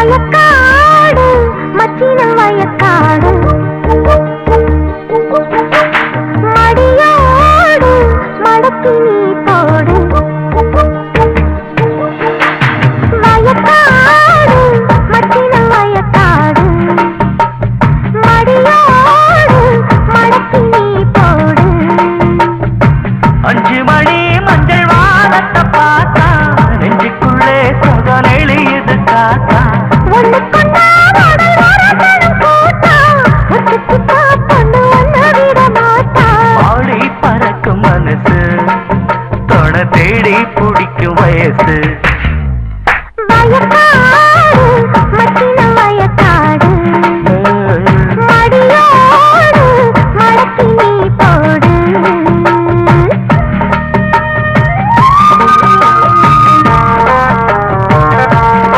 வயக்காடு மச்சினம் வயக்காடு மடியோடு மடக்கி நீ போடு வயக்காடு மச்சினம் வயக்காடு மடியோடு மடக்கி நீ போடு 5 மணி மஞ்சள் வானத்தை பார்த்தா நெஞ்சுக்குள்ளே சுகம் எழுது காத்தா ஆடி பறக்கும் மனசு தொட தேடி பிடிக்கும் வயசு வயக்காடு